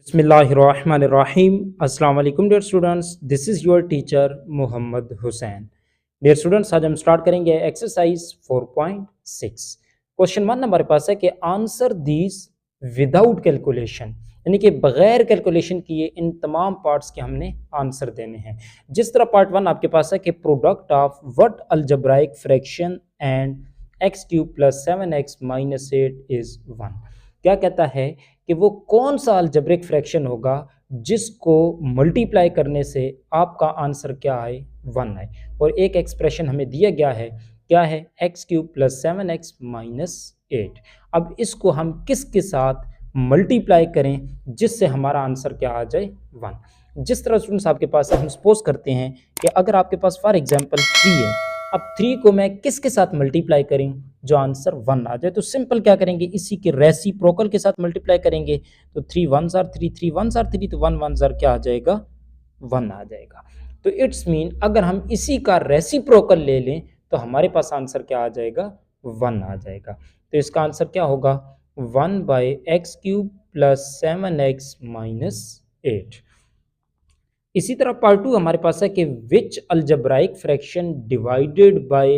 बिस्मिल्लाहिर्रहमानिर्रहीम। अस्सलाम वालेकुम dear students, this is your teacher Mohammad Hussain. Dear students, आज हम स्टार्ट करेंगे एक्सरसाइज 4.6। क्वेश्चन 1 हमारे पास है कि आंसर दीज विदाउट कैलकुलेशन, यानी कि बगैर कैलकुलेशन किए इन तमाम पार्ट्स के हमने आंसर देने हैं। जिस तरह पार्ट 1 आपके पास है कि product of what algebraic fraction and x cube plus 7x minus 8 is 1। क्या कहता है कि वो कौन सा अलजेब्रिक फ्रैक्शन होगा जिसको मल्टीप्लाई करने से आपका आंसर क्या आए, 1 आए। और एक एक्सप्रेशन हमें दिया गया है, क्या है, x cube plus 7x minus 8। अब इसको हम किसके साथ मल्टीप्लाई करें जिससे हमारा आंसर क्या आ जाए, 1। जिस तरह स्टूडेंट्स आपके पास है, हम सपोज करते हैं कि अगर आपके पास फॉर एग्जांपल 3 है, अब 3 को मैं किसके साथ मल्टीप्लाई करें जो आंसर 1 आ जाए, तो सिंपल क्या करेंगे, इसी के रेसिप्रोकल के साथ मल्टीप्लाई करेंगे। तो 3 1s आर 3, 3 1s आर 3, तो 1 1s आर क्या आ जाएगा, 1 आ जाएगा। तो इट्स मीन अगर हम इसी का रेसिप्रोकल ले लें तो हमारे पास आंसर क्या आ जाएगा, 1 आ जाएगा। तो इसका आंसर क्या होगा, 1 by x cube plus 7x minus 8। इसी तरह पार्ट 2 हमारे पास है कि which algebraic fraction divided by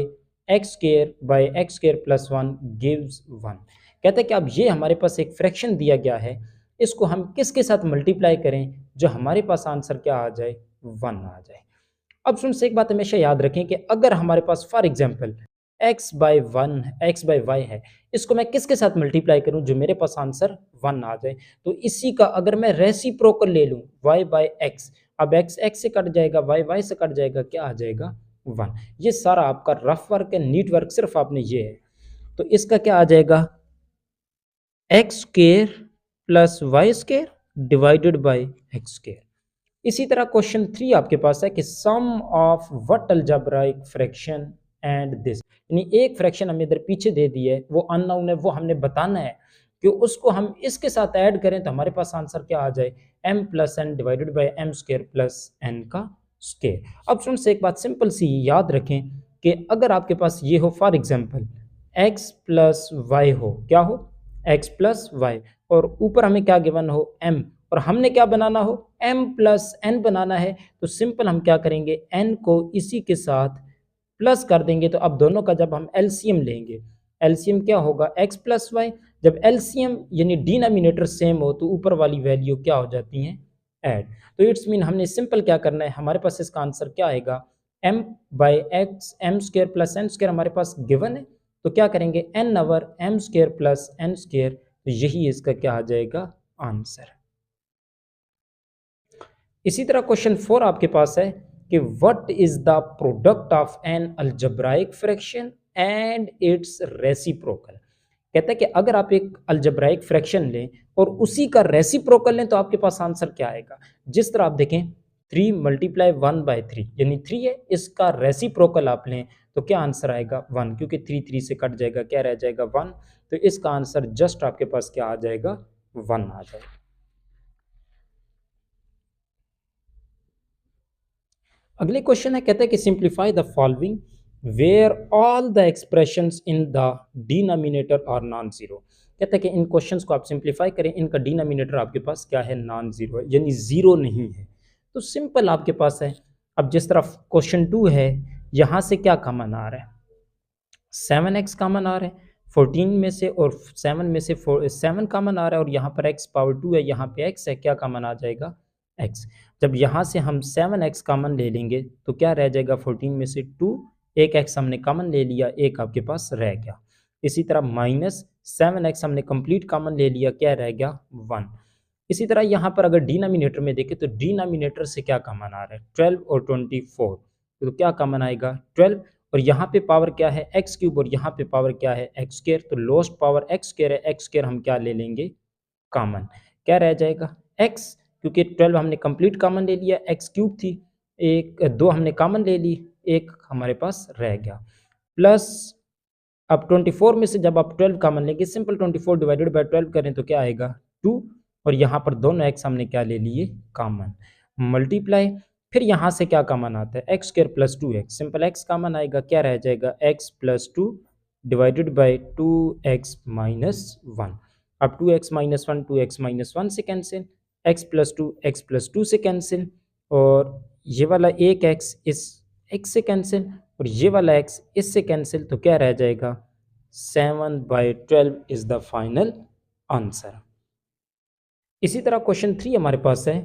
x square plus 1 gives 1। कहता है कि अब ये हमारे पास एक फ्रैक्शन दिया गया है, इसको हम किसके साथ मल्टीप्लाई करें जो हमारे पास आंसर क्या आ जाए, 1 आ जाए। अब सुन से एक बात हमेशा याद रखें कि अगर हमारे पास for example x by y है, इसको मैं किसके साथ मल्टीप्लाई करूं जो मेरे पास आंसर 1 आ जाए, तो इसी का अगर मैं रेसिप्रोकल ले लूं वाई बाई एक्स, अब एक्स एक्स से कट जाएगा, वाई वाई से कट जाएगा, क्या आ जाएगा, 1। ये सारा आपका रफ वर्क है, नीट वर्क सिर्फ आपने ये है। तो इसका क्या आ जाएगा, x square plus y square divided by x square. इसी तरह क्वेश्चन 3 आपके पास है कि sum of what algebraic fraction and this, यानी एक फ्रैक्शन हमें इधर पीछे दे दी है, वो अननोन है, वो हमने बताना है कि उसको हम इसके साथ ऐड करें तो हमारे पास आंसर क्या आ जाए, m plus N divided by M square plus N का स्क्वायर। अब सुन से एक बात सिंपल सी याद रखें कि अगर आपके पास ये हो for example x plus Y हो, क्या हो, x प्लस वाई, और ऊपर हमें क्या गिवन हो, m, और हमने क्या बनाना हो, m प्लस n बनाना है, तो सिंपल हम क्या करेंगे, n को इसी के साथ प्लस कर देंगे। तो अब दोनों का जब हम एलसीएम लेंगे, एलसीएम क्या होगा, x प्लस वाई। जब एलसीएम यानी डिनोमिनेटर सेम हो तो ऊपर वाली वैल्यू क्या हो जाती हैं, ऐड। तो इट्स मीन हमने सिंपल क्या करना है, हमारे पास इसका आंसर क्या आएगा, m by X M square plus N square हमारे पास गिवन है, तो क्या करेंगे, n over M square plus N square, तो यही इसका क्या आ जाएगा, आंसर। इसी तरह क्वेश्चन 4 आपके पास है कि what is the product of an algebraic fraction and its reciprocal. कहता है कि अगर आप एक अलजेब्राइक फ्रैक्शन लें और उसी का रेसिप्रोकल लें तो आपके पास आंसर क्या आएगा। जिस तरह आप देखें 3 मल्टीप्लाई 1 बाई 3 यानी 3 है, इसका रेसिप्रोकल आप लें तो क्या आंसर आएगा, 1, क्योंकि 3 3 से कट जाएगा, क्या रह जाएगा, 1। तो इसका आंसर जस्ट आपके पास क्या आ जाएगा, 1 आ जाएगा। अगले क्वेश्चन है, कहता है कि simplify the following where all the expressions in the denominator are non zero. कहता है कि इन क्वेश्चंस को आप सिंप्लीफाई करें, इनका डिनोमिनेटर आपके पास क्या है, नॉन जीरो है, यानी जीरो नहीं है। तो सिंपल आपके पास है, अब जिस तरफ क्वेश्चन 2 है, यहाँ से क्या कॉमन आ रहा है, 7x कॉमन आ रहा है 14 में से, और 7 में से 7 कॉमन आ रहा है, और यहाँ पर x पावर 2 है, यहाँ पे x है, क्या कॉमन आ जाएगा, x। जब यहाँ से हम 7x कॉमन ले लेंगे तो क्या रह जाएगा, 14 में से 2, एक x हमने कॉमन ले लिया, एक आपके पास रह गया। इसी तरह माइनस 7x हमने कंप्लीट कॉमन ले लिया, क्या रह गया, 1। इसी तरह यहाँ पर अगर डिनोमिनेटर में देखें तो डिनोमिनेटर से क्या कॉमन आ रहा है, 12 और 24, तो क्या कॉमन आएगा, 12, और यहाँ पे पावर क्या है, एक्स क्यूब, और यहाँ पे पावर क्या है, एक्स स्क्वायर, तो लोस्ट पावर एक्स स्क्वायर है, एक्स स्क्वायर हम क्या ले लेंगे, कॉमन, क्या रह जाएगा, एक्स, क्योंकि 12 हमने कंप्लीट कॉमन ले लिया, एक्स क्यूब थी, एक 2 हमने कॉमन ले ली, एक हमारे पास रह गया, प्लस अब 24 में से जब आप 12 कॉमन लेंगे, सिंपल 24 डिवाइडेड बाय 12 करें तो क्या आएगा, 2, और यहाँ पर दोनों एक्स हमने क्या ले लिए, कॉमन, मल्टीप्लाई, फिर यहाँ से क्या कॉमन आता है, x square plus 2x, simple x common आएगा, क्या रह जाएगा, x plus 2 divided by 2x minus 1। अब 2x माइनस 1 2x माइनस 1 से कैंसिल, x+2 से कैंसिल, और ये वाला एक x इस x से कैंसिल, और ये वाला x इससे कैंसिल, तो क्या रह जाएगा 7/12 इज द फाइनल आंसर। इसी तरह क्वेश्चन 3 हमारे पास है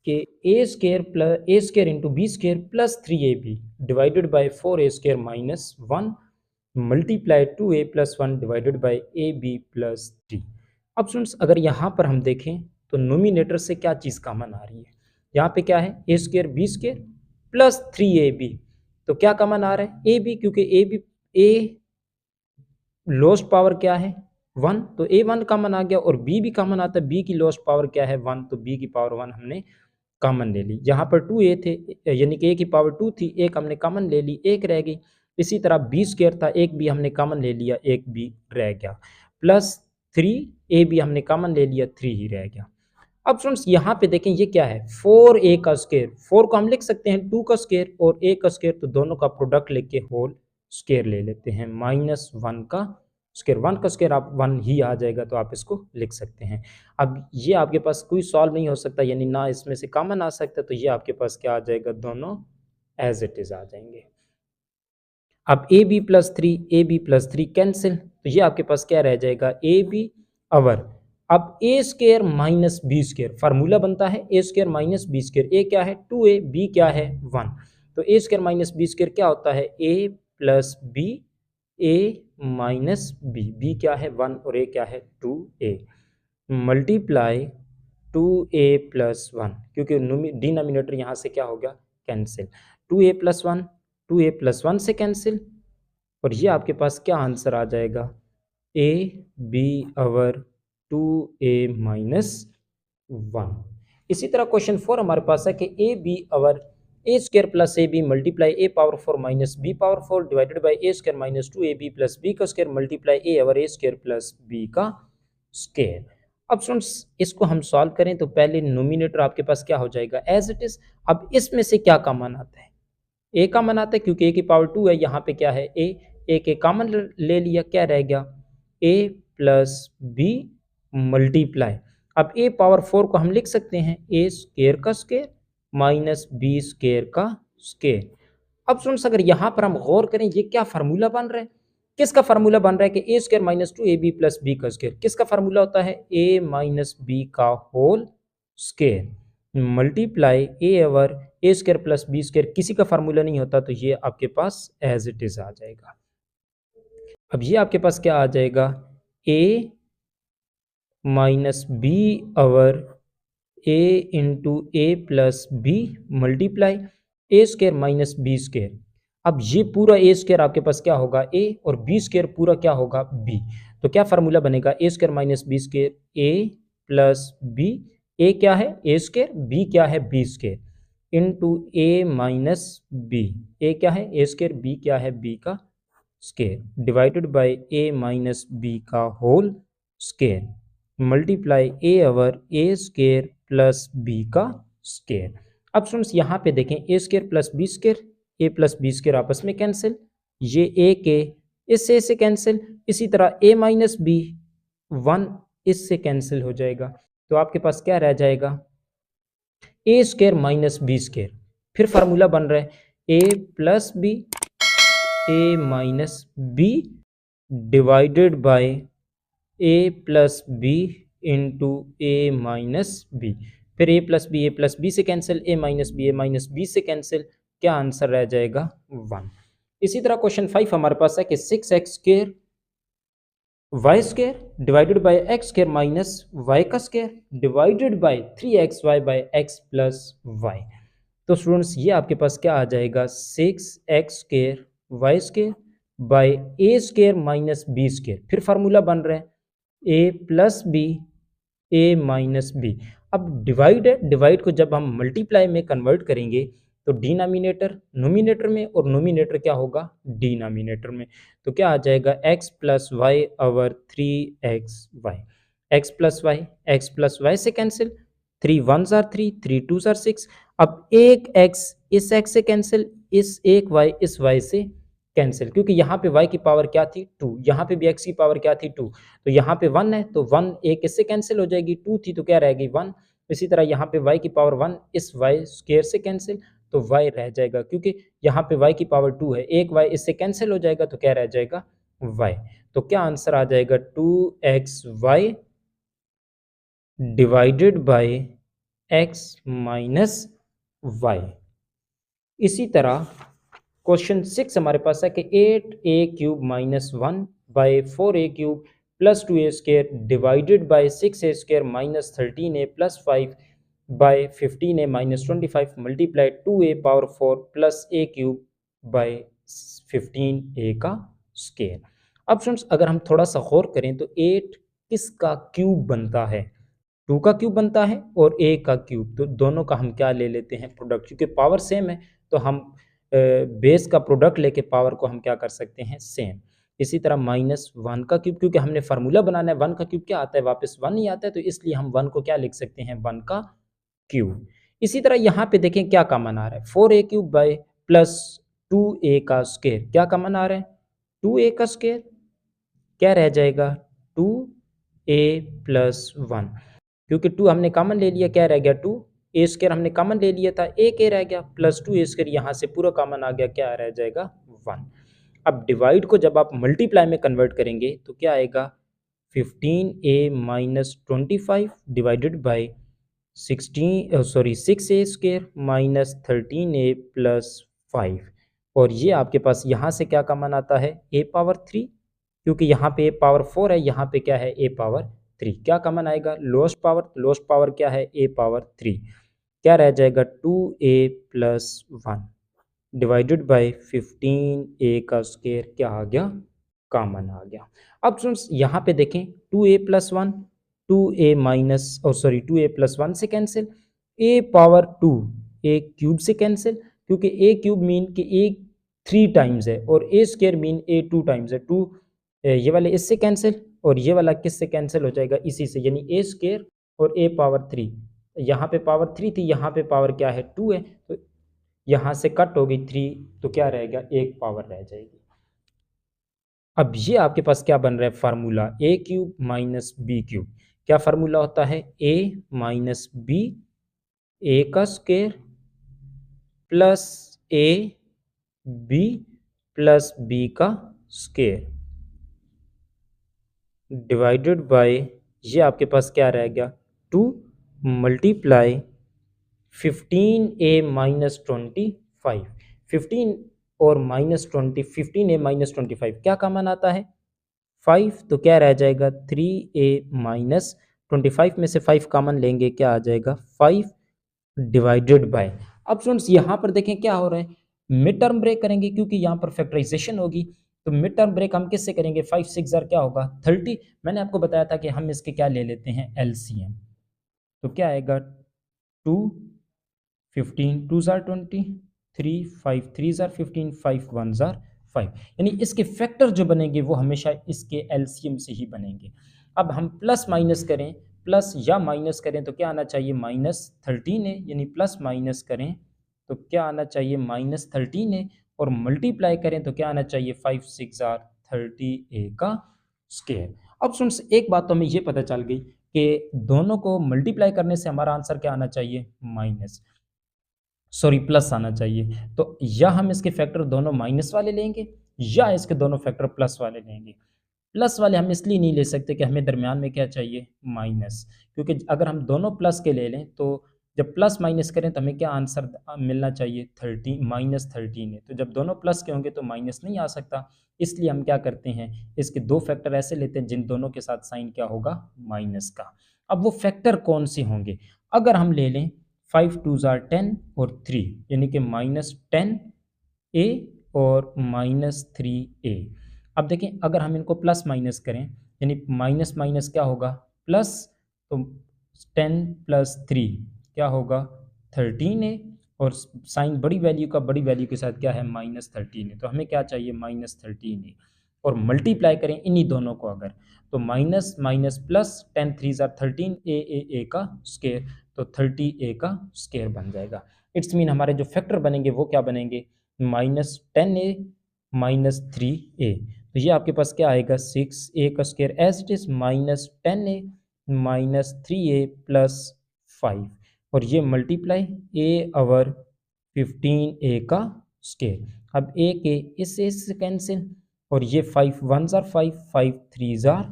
कि a² into b² plus 3ab divided by 4a² minus 1 multiply 2a plus 1 divided by ab plus 3। अब स्टूडेंट्स अगर यहाँ पर हम देखें तो नोमिनेटर से क्या चीज़ कॉमन आ रही है, यहाँ पे क्या है a² b² प्लस 3ab, तो क्या कॉमन आ रहा है ab, क्योंकि a लोस्ट पावर क्या है 1, तो a1 कॉमन आ गया, और b भी कॉमन आता है, b की लोस्ट पावर क्या है 1, तो b की पावर 1 हमने कॉमन ले ली। यहाँ पर 2a थे, यानी कि a की पावर 2 थी, एक हमने कॉमन ले ली, एक रह गई। इसी तरह b² था, एक भी हमने कॉमन ले लिया, एक भी रह गया, प्लस 3a भी हमने कॉमन ले लिया, 3 ही रह गया। अब स्टूडेंट्स यहाँ पे देखें ये क्या है 4a का स्क्वायर, 4 को हम लिख सकते हैं 2 का स्क्वायर और a का स्क्वायर, तो दोनों का प्रोडक्ट लेके होल स्क्वायर ले लेते हैं, -1 का स्क्वायर, 1 का स्क्वायर आप 1 ही आ जाएगा, तो आप इसको लिख सकते हैं। अब ये आपके पास कोई सॉल्व नहीं हो सकता, यानी ना इसमें से कॉमन आ सकता, तो ये आपके पास क्या आ जाएगा, दोनों एज इट इज आ जाएंगे। अब ab+3 कैंसिल, तो ये आपके पास क्या रह जाएगा ab अवर, अब a² माइनस b², फार्मूला बनता है a² माइनस b², a क्या है 2a, b क्या है 1, तो a² माइनस b² क्या होता है a plus b, a minus b, b क्या है 1 और a क्या है 2a, मल्टीप्लाई 2a प्लस 1, क्योंकि डिनोमिनेटर यहाँ से क्या होगा cancel, 2a plus 1 2a plus 1 से कैंसिल, और ये आपके पास क्या आंसर आ जाएगा a b our 2a minus 1। इसी तरह क्वेश्चन 4 हमारे पास है कि a b our a² plus ab multiply a power 4 minus b power 4 divided by a² minus 2ab plus b का square multiply a our a² plus b का square. अब students इसको हम सॉल्व करें तो पहले नोमिनेटर आपके पास क्या हो जाएगा एज इट इज। अब इसमें से क्या कॉमन आता है, a कॉमन आता है, क्योंकि a की पावर 2 है, यहाँ पे क्या है a के कॉमन ले लिया, क्या रह गया a प्लस b मल्टीप्लाई, अब a पावर 4 को हम लिख सकते हैं a² का स्क्वायर माइनस b² का स्क्वायर। अब स्टूडेंट्स अगर यहाँ पर हम गौर करें ये क्या फार्मूला बन रहा है, किसका फार्मूला बन रहा है कि a² minus 2ab plus b का स्क्वायर, किसका फार्मूला होता है a माइनस b का whole square multiply a over a² plus b², किसी का फार्मूला नहीं होता, तो ये आपके पास एज इट इज आ जाएगा। अब ये आपके पास क्या आ जाएगा a minus b over a into a plus b multiply a² minus b²। अब ये पूरा a² आपके पास क्या होगा a और b² पूरा क्या होगा b, तो क्या फार्मूला बनेगा a² minus b² a plus b, a क्या है a², b क्या है b² into a minus b, a क्या है a², b क्या है b का square divided by a minus b का whole square multiply a over a² plus b का स्क्वायर। अब स्टूडेंट्स यहाँ पे देखें a² plus b², a plus b² आपस में कैंसिल, ये a के इससे से कैंसिल, इसी तरह a माइनस b 1 इससे कैंसिल हो जाएगा, तो आपके पास क्या रह जाएगा a² माइनस b², फिर फार्मूला बन रहा है a plus b a minus b divided by a plus b into a minus b, फिर a प्लस b से कैंसिल, a माइनस b से कैंसिल, क्या आंसर रह जाएगा 1। इसी तरह क्वेश्चन 5 हमारे पास है कि 6x² y² divided by x² minus y का square divided by 3xy by x plus y, तो स्टूडेंट्स ये आपके पास क्या आ जाएगा 6x² y² bye a² minus b², फिर फार्मूला बन रहा है a plus b a minus b। अब डिवाइड को जब हम मल्टीप्लाई में कन्वर्ट करेंगे तो डिनोमिनेटर नोमिनेटर में और नोमिनेटर क्या होगा डिनोमिनेटर में, तो क्या आ जाएगा x plus Y over 3xy, x plus Y से cancel, 3 1s are 3, 3 2s are 6, अब एक x इस x से कैंसिल, इस एक y इस y से कैंसिल, क्योंकि यहाँ पे y की पावर क्या थी 2, यहाँ पे भी x की पावर क्या थी 2, तो यहाँ पे 1 है तो 1 एक इससे कैंसिल हो जाएगी, 2 थी तो क्या रहेगी 1। इसी तरह यहाँ पे y की पावर 1 इस y स्क्वायर से कैंसिल, तो y रह जाएगा, क्योंकि यहाँ पे y की पावर 2 है, एक y इससे कैंसिल हो जाएगा तो क्या रह जाएगा y। तो क्या आंसर आ जाएगा 2xy divided by x minus y। इसी तरह क्वेश्चन 6 हमारे पास है कि 8a³ minus 1 by 4a³ plus 2a square divided by 6a² minus 13a plus 5 by 15a minus 25 multiply 2a power 4 plus a³ by 15a का square. अब students अगर हम थोड़ा सा गौर करें तो 8 किसका क्यूब बनता है, 2 का क्यूब बनता है और a का क्यूब, तो दोनों का हम क्या ले लेते हैं प्रोडक्ट, क्योंकि पावर सेम है तो हम बेस का प्रोडक्ट लेके पावर को हम क्या कर सकते हैं सेम। इसी तरह माइनस 1 का क्यूब, क्योंकि हमने फार्मूला बनाना है 1 का क्यूब क्या आता है वापस 1 ही आता है, तो इसलिए हम 1 को क्या लिख सकते हैं 1 का क्यूब। इसी तरह यहाँ पे देखें क्या कॉमन आ रहा है 4a³ बाई प्लस 2a का स्क्वायर, क्या कॉमन आ रहा है 2a का स्क्वायर, क्या रह जाएगा 2a प्लस 1, क्योंकि 2 हमने कॉमन ले लिया, क्या रह गया 2, ए स्क्वायर हमने कॉमन ले लिया था, एक ए रह गया प्लस 2a स्क्वायर यहाँ से पूरा कॉमन आ गया, क्या रह जाएगा 1। अब डिवाइड को जब आप मल्टीप्लाई में कन्वर्ट करेंगे तो क्या आएगा 15a minus 25 divided by 6a square minus 13a plus 5, और ये आपके पास यहाँ से क्या कॉमन आता है a पावर 3, क्योंकि यहाँ पे a पावर 4 है, यहाँ पे क्या है a पावर 3, क्या कॉमन आएगा लोएस्ट पावर क्या है a पावर 3, क्या रह जाएगा 2a plus 1 divided by 15a का स्क्वायर, क्या आ गया कॉमन आ गया। अब स्टूडेंट्स यहाँ पे देखें 2a plus 1 2a minus 2a plus 1 से cancel, a power 2 a cube से कैंसिल, क्योंकि a क्यूब मीन कि a 3 टाइम्स है और a square mean a 2 times है, 2 ये वाले इससे कैंसिल और ये वाला किससे कैंसिल हो जाएगा इसी से, यानी a स्क्वायर और a पावर 3, यहाँ पे पावर 3 थी, यहाँ पे पावर क्या है 2 है, तो यहाँ से कट होगी 3 तो क्या रहेगा एक पावर रह जाएगी। अब ये आपके पास क्या बन रहा है फार्मूला a³ माइनस b³, क्या फार्मूला होता है a माइनस b a का square plus a b plus b का स्क्वायर डिवाइडेड बाय ये आपके पास क्या रह गया 2 मल्टीप्लाई 15a माइनस 25, 15 और माइनस 20 15a माइनस 25 क्या कॉमन आता है 5, तो क्या रह जाएगा 3a माइनस 25 में से 5 कॉमन लेंगे, क्या आ जाएगा 5 डिवाइडेड बाय। अब स्टूडेंट्स यहाँ पर देखें क्या हो रहा है मिड टर्म ब्रेक करेंगे, क्योंकि यहाँ पर फैक्टराइजेशन होगी, तो मिड टर्म ब्रेक हम किससे करेंगे 5 6 जार क्या होगा 30, मैंने आपको बताया था कि हम इसके क्या ले लेते हैं एलसीएम, तो क्या आएगा 2 15 2 जार 20 3 5 3 जार 15 5 1 जार 5, यानी इसके फैक्टर जो बनेंगे वो हमेशा इसके एलसीएम से ही बनेंगे। अब हम प्लस माइनस करें, प्लस या माइनस करें तो क्या आना चाहिए माइनस 13 है, यानी प्लस माइनस करें तो क्या आना चाहिए माइनस 13 है, और मल्टीप्लाई करें तो क्या आना चाहिए 5 6 जार 30a का स्क्वायर। अब स्टूडेंट्स एक बात तो हमें ये पता चल गई कि दोनों को मल्टीप्लाई करने से हमारा आंसर क्या आना चाहिए प्लस आना चाहिए, तो या हम इसके फैक्टर दोनों माइनस वाले लेंगे या इसके दोनों फैक्टर प्लस वाले लेंगे। प्लस वाले हम इसलिए नहीं ले सकते कि हमें दरमियान में क्या चाहिए माइनस, क्योंकि अगर हम दोनों प्लस के ले लें तो जब प्लस माइनस करें तो हमें क्या आंसर मिलना चाहिए 13 माइनस 13 है, तो जब दोनों प्लस के होंगे तो माइनस नहीं आ सकता, इसलिए हम क्या करते हैं इसके दो फैक्टर ऐसे लेते हैं जिन दोनों के साथ साइन क्या होगा माइनस का। अब वो फैक्टर कौन से होंगे, अगर हम ले लें 5 2 जार 10 और 3, यानी कि माइनस 10a और माइनस 3a। अब देखें अगर हम इनको प्लस माइनस करें यानी माइनस माइनस क्या होगा प्लस, तो 10 प्लस 3 क्या होगा 13 और साइन बड़ी वैल्यू का बड़ी वैल्यू के साथ क्या है माइनस 13 तो हमें क्या चाहिए माइनस 13 और मल्टीप्लाई करें इन्हीं दोनों को अगर, तो माइनस माइनस प्लस 10 3 जार 13 ए का स्क्वायर, तो 30a का स्क्वायर बन जाएगा। इट्स मीन हमारे जो फैक्टर बनेंगे वो क्या बनेंगे माइनस 10a -3a। तो ये आपके पास क्या आएगा 6a का स्क्वायर as it is -10a -3a plus 5 और ये मल्टीप्लाई a ओवर 15a का स्क्वायर। अब a के इससे कैंसिल और ये 5 1s आर 5 5 3s आर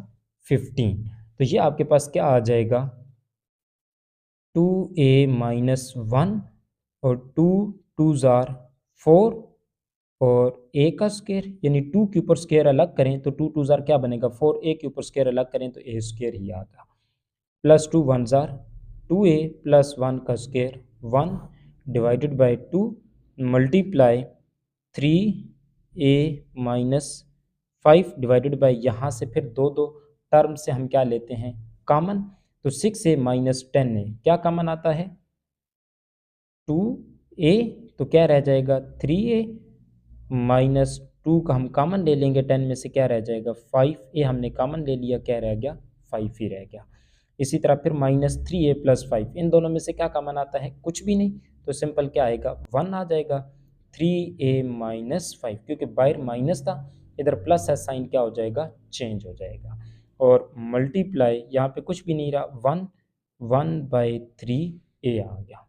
15। तो ये आपके पास क्या आ जाएगा 2a माइनस 1 और 2 2s आर 4 और a का स्क्वायर यानी 2 के ऊपर स्क्वायर अलग करें तो 2 2s आर क्या बनेगा 4, a के ऊपर स्क्वायर अलग करें तो a स्क्वायर ही आएगा plus 2 1s are 2a plus 1 का square 1 divided by 2 multiply 3a minus 5 divided by यहाँ से फिर दो दो टर्म से हम क्या लेते हैं कॉमन तो 6a माइनस 10a क्या कॉमन आता है 2a तो क्या रह जाएगा 3a माइनस 2 का हम कॉमन ले लेंगे 10 में से क्या रह जाएगा 5a हमने कॉमन ले लिया क्या रह गया 5 ही रह गया। इसी तरह फिर -3a प्लस 5 इन दोनों में से क्या कॉमन आता है कुछ भी नहीं तो सिंपल क्या आएगा 1 आ जाएगा 3a माइनस 5 क्योंकि बाहर माइनस था इधर प्लस है साइन क्या हो जाएगा चेंज हो जाएगा और मल्टीप्लाई यहाँ पे कुछ भी नहीं रहा 1/3a आ गया।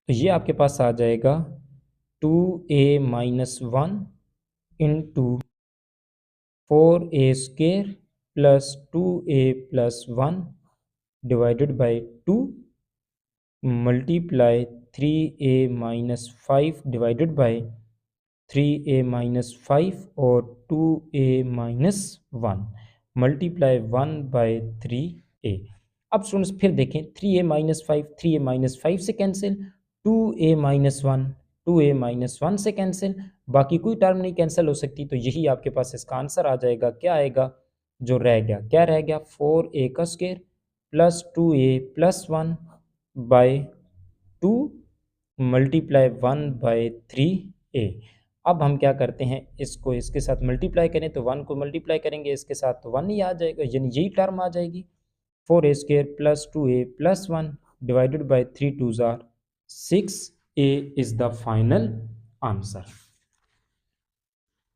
तो ये आपके पास आ जाएगा 2a minus 1 into 4a square plus 2a plus 1 divided by 2 multiply 3a minus 5 divided by 3a minus 5 और 2a माइनस 1 मल्टीप्लाई 1/3a। अब स्टूडेंट्स फिर देखें 3a माइनस 5 3a माइनस 5 से cancel 2a minus 1 2a minus 1 से cancel बाकी कोई term नहीं cancel हो सकती तो यही आपके पास इसका आंसर आ जाएगा क्या आएगा जो रह गया क्या रह गया 4a का square plus 2a plus 1 by 2 multiply 1/3a। अब हम क्या करते हैं इसको इसके साथ मल्टीप्लाई करें तो 1 को मल्टीप्लाई करेंगे इसके साथ तो 1 ही आ जाएगा यानी यही टर्म आ जाएगी 4a square plus 2a plus 1 divided by 3 2s are 6a is the final answer.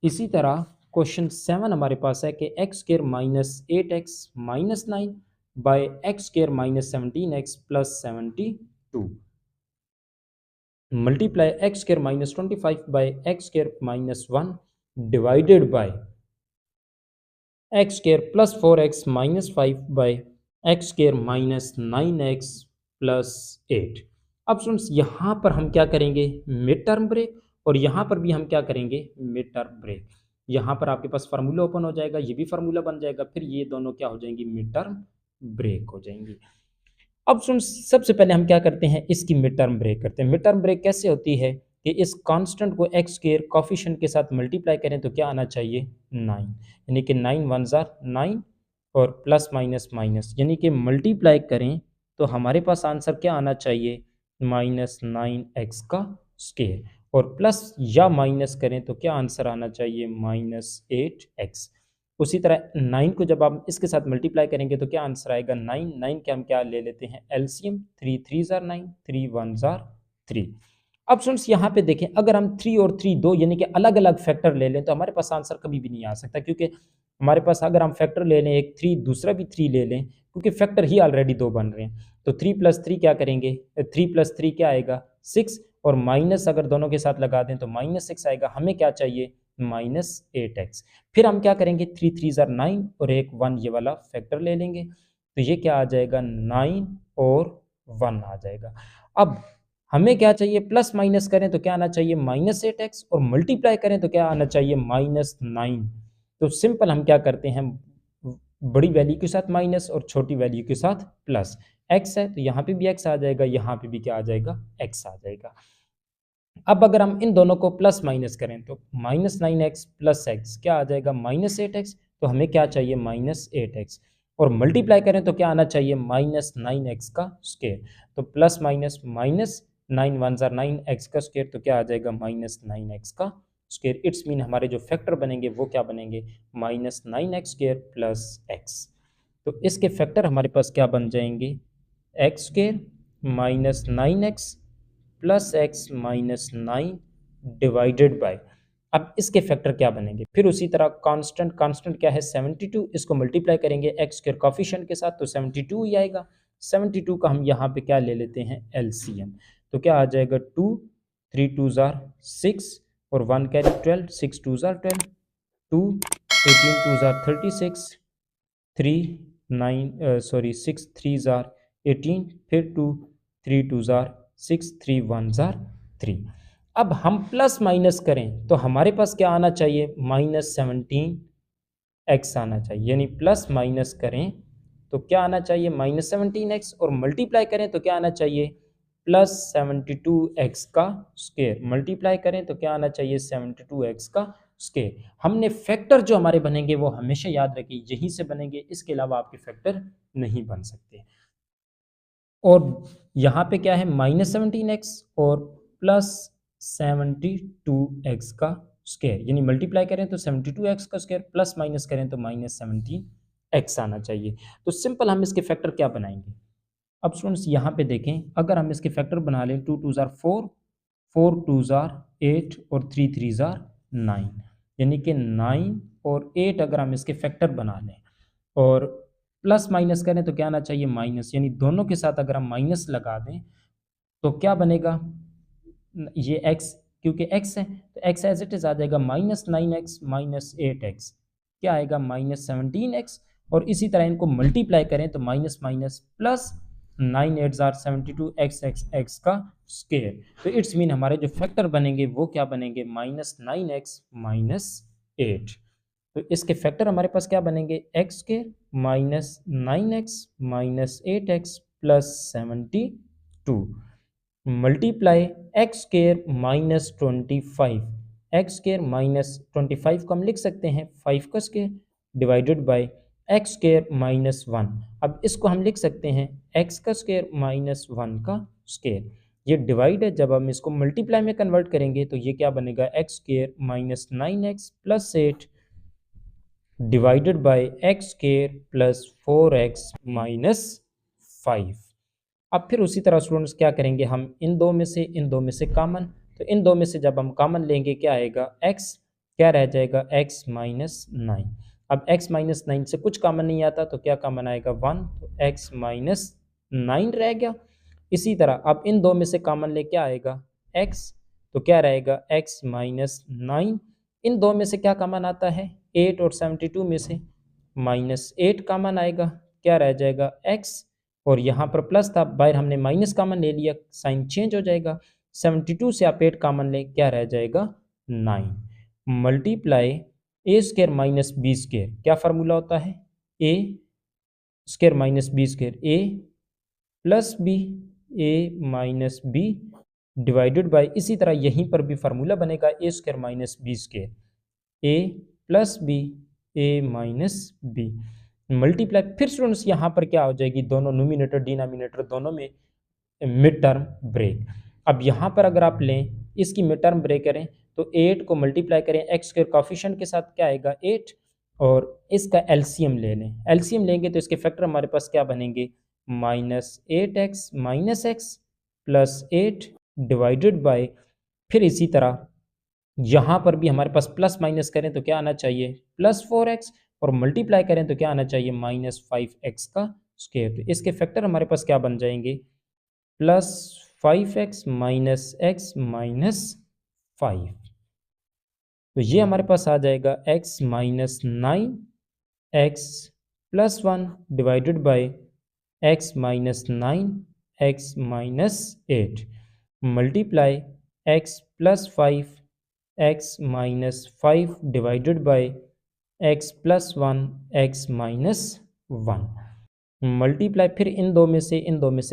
इसी तरह क्वेश्चन 7 हमारे पास है कि X square minus 8x minus 9 by x square minus 17x plus 72 multiply X square minus 25 by x square minus 1 divided by x square plus 4x minus 5 by x square minus 9x plus 8। अब students यहाँ पर हम क्या करेंगे mid term break और यहाँ पर भी हम क्या करेंगे मिड टर्म ब्रेक। यहाँ पर आपके पास फार्मूला ओपन हो जाएगा ये भी फार्मूला बन जाएगा फिर ये दोनों क्या हो जाएंगी मिड टर्म ब्रेक हो जाएंगी। अब सबसे पहले हम क्या करते हैं इसकी मिड टर्म ब्रेक करते हैं। मिड टर्म ब्रेक कैसे होती है कि इस कांस्टेंट को एक्स स्क्वायर कोफिशिएंट के साथ मल्टीप्लाई करें तो क्या आना चाहिए 9 यानी कि 9 1s आर 9 और प्लस माइनस माइनस यानी कि मल्टीप्लाई करें तो हमारे पास आंसर क्या आना चाहिए -9x का स्क्वायर और प्लस या माइनस करें तो क्या आंसर आना चाहिए -8x। उसी तरह 9 को जब आप इसके साथ मल्टीप्लाई करेंगे तो क्या आंसर आएगा 9 9 के हम क्या ले लेते हैं LCM 3 3s are 9 3 1s are 3। अब स्टूडेंट्स यहाँ पे देखें अगर हम 3 और 3 दो यानी कि अलग अलग फैक्टर ले लें तो हमारे पास आंसर कभी भी नहीं आ सकता क्योंकि हमारे पास अगर हम फैक्टर ले लें एक 3 दूसरा भी 3 ले लें क्योंकि फैक्टर ही ऑलरेडी 2 बन रहे हैं तो 3 + 3 क्या करेंगे 3 + 3 क्या आएगा 6 और माइनस अगर दोनों के साथ लगा दें तो -6 आएगा। हमें क्या चाहिए -8x। फिर हम क्या करेंगे 3 3s आर 9 और एक 1 ये वाला फैक्टर ले लेंगे तो ये क्या आ जाएगा 9 और 1 आ जाएगा। अब हमें क्या चाहिए प्लस माइनस करें तो क्या आना चाहिए -8x और मल्टीप्लाई करें तो क्या आना चाहिए -9। तो सिंपल हम क्या करते हैं बड़ी वैल्यू के साथ माइनस और छोटी वैल्यू के साथ प्लस x है तो यहाँ पे भी x आ जाएगा यहाँ पे भी क्या आ जाएगा x आ जाएगा। अब अगर हम इन दोनों को प्लस माइनस करें तो -9x प्लस x क्या आ जाएगा -8x तो हमें क्या चाहिए -8x और मल्टीप्लाई करें तो क्या आना चाहिए -9x का स्क्वायर तो plus minus minus 9 1s are 9x का स्क्वायर तो क्या आ जाएगा -9x का स्क्वायर। इट्स मीन हमारे जो फैक्टर बनेंगे वो क्या बनेंगे -9x स्क्वायर प्लस x। तो इसके फैक्टर हमारे पास क्या बन जाएंगे x square -9x plus x -9 divided by अब इसके फैक्टर क्या बनेंगे, फिर उसी तरह कांस्टेंट क्या है 72, इसको मल्टीप्लाई करेंगे एक्स स्क्वायर कॉफिशिएंट के साथ तो 72 ही आएगा। 72 का हम यहाँ पे क्या ले लेते हैं एलसीएम, तो क्या आ जाएगा 2, 3 2 जार 6 और 1 carry 12, 6 2 jar 12, 2 18 2 jar 36, 3 9 sorry 6 3 jar 18, फिर 2 3 2 जार 6, 3 1 जार 3। अब हम प्लस माइनस करें तो हमारे पास क्या आना चाहिए, -17x आना चाहिए, यानी प्लस माइनस करें तो क्या आना चाहिए -17x, और मल्टीप्लाई करें तो क्या आना चाहिए +72x का स्क्वायर, मल्टीप्लाई करें तो क्या आना चाहिए 72x का स्क्वायर। हमने फैक्टर जो हमारे बनेंगे वो हमेशा याद रखिए यहीं से बनेंगे, इसके अलावा आपके फैक्टर नहीं बन सकते। और यहाँ पे क्या है -17x और +72x का स्क्वायर, यानी मल्टीप्लाई करें तो 72x का स्क्वायर, प्लस माइनस करें तो -17x आना चाहिए। तो सिंपल हम इसके फैक्टर क्या बनाएंगे। अब स्टूडेंट्स यहाँ पे देखें, अगर हम इसके फैक्टर बना लें 2 2 जार 4, 4 2 जार 8 और 3 3 जार 9, यानी कि 9 और 8 अगर हम इसके फैक्टर बना लें और प्लस माइनस करें तो क्या आना चाहिए माइनस, यानी दोनों के साथ अगर हम माइनस लगा दें तो क्या बनेगा, ये x क्योंकि x है तो x एज इट इज आ जाएगा -9x -8x, क्या आएगा -17x, और इसी तरह इनको मल्टीप्लाई करें तो minus minus plus 9 8 jar 72 x का स्क्वायर। तो इट्स मीन हमारे जो फैक्टर बनेंगे वो क्या बनेंगे -9x -8। तो इसके फैक्टर हमारे पास क्या बनेंगे x square -9x -8x +72 multiply x square -25, x square -25 को हम लिख सकते हैं 5 का square divided by x square -1। अब इसको हम लिख सकते हैं एक्स का स्क्र -1 का स्क्र, ये डिवाइड है, जब हम इसको मल्टीप्लाई में कन्वर्ट करेंगे तो ये क्या बनेगा x square -9x +8 divided by x square +4x -5। अब फिर उसी तरह स्टूडेंट्स क्या करेंगे, हम इन दो में से कॉमन, तो इन दो में से जब हम कॉमन लेंगे क्या आएगा x, क्या रह जाएगा x -9। अब x -9 से कुछ कॉमन नहीं आता तो क्या कॉमन आएगा 1, तो x -9 रह गया। इसी तरह अब इन दो में से कॉमन ले क्या आएगा x, तो क्या रहेगा x -9। इन दो में से क्या कॉमन आता है 8 और 72 में से -8 कॉमन आएगा, क्या रह जाएगा x, और यहाँ पर प्लस था बाहर हमने माइनस कॉमन ले लिया, साइन चेंज हो जाएगा। 72 से आप 8 कॉमन ले क्या रह जाएगा 9 multiply A square -b square, क्या फार्मूला होता है a square -b square, a plus B a minus B divided by, इसी तरह यहीं पर भी फार्मूला बनेगा a square -b square, a plus B a minus B multiply, फिर स्टूडेंट्स यहाँ पर क्या हो जाएगी, दोनों न्यूमिनेटर डिनोमिनेटर दोनों में मिड टर्म ब्रेक। अब यहाँ पर अगर आप लें इसकी मिड टर्म ब्रेक करें तो 8 को मल्टीप्लाई करें एक्स स्क्वायर कॉफिशिएंट के साथ, क्या आएगा 8, और इसका एलसीएम ले लें, एलसीएम लेंगे तो इसके फैक्टर हमारे पास क्या बनेंगे -8x -x +8 डिवाइडेड बाय, फिर इसी तरह यहाँ पर भी हमारे पास प्लस माइनस करें तो क्या आना चाहिए +4x, और मल्टीप्लाई करें तो क्या आना चाहिए -5x का स्क्वायर। तो इसके फैक्टर हमारे पास क्या बन जाएंगे +5x -x -5। तो ये हमारे पास आ जाएगा x -9 x +1 divided by x -9 x -8 multiply x +5 x -5 divided by x +1 x -1 multiply, फिर इन दो में से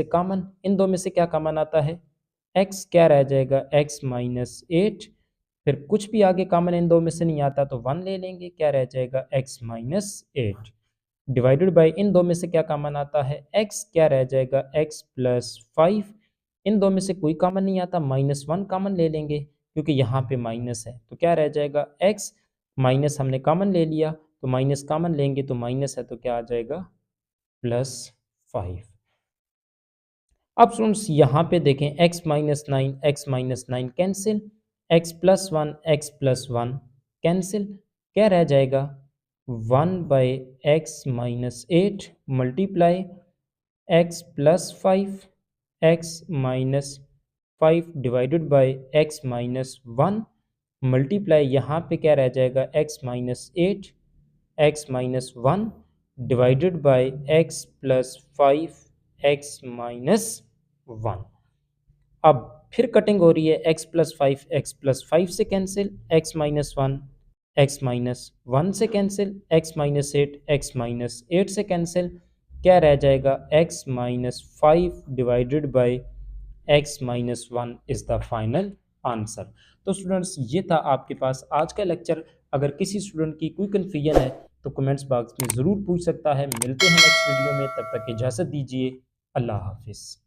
कॉमन, इन दो में से क्या कॉमन आता है x, क्या रह जाएगा x -8, फिर कुछ भी आगे कॉमन इन दो में से नहीं आता तो 1 ले लेंगे, क्या रह जाएगा x -8 डिवाइडेड बाय, इन दो में से क्या कॉमन आता है x, क्या रह जाएगा x +5, इन दो में से कोई कॉमन नहीं आता -1 कॉमन ले लेंगे क्योंकि यहाँ पे माइनस है, तो क्या रह जाएगा x, माइनस हमने कॉमन ले लिया तो माइनस कॉमन लेंगे तो माइनस है तो क्या आ जाएगा +5। अब स्टूडेंट्स यहाँ पे देखें x -9 कैंसिल, x+1 कैंसिल, क्या रह जाएगा 1/x-8 multiply x+5 divided by x-1 multiply यहाँ पे क्या रह जाएगा x-1 डिवाइडेड बाय x+5 अब फिर कटिंग हो रही है x+5 से कैंसिल, x-1 से कैंसिल, x-8 से कैंसिल, क्या रह जाएगा x-5 divided by x-1 is the final answer. तो स्टूडेंट्स ये था आपके पास आज का लेक्चर। अगर किसी स्टूडेंट की कोई कन्फ्यूजन है तो कमेंट्स बॉक्स में ज़रूर पूछ सकता है। मिलते हैं नेक्स्ट वीडियो में, तब तक इजाज़त दीजिए। अल्लाह हाफिज़।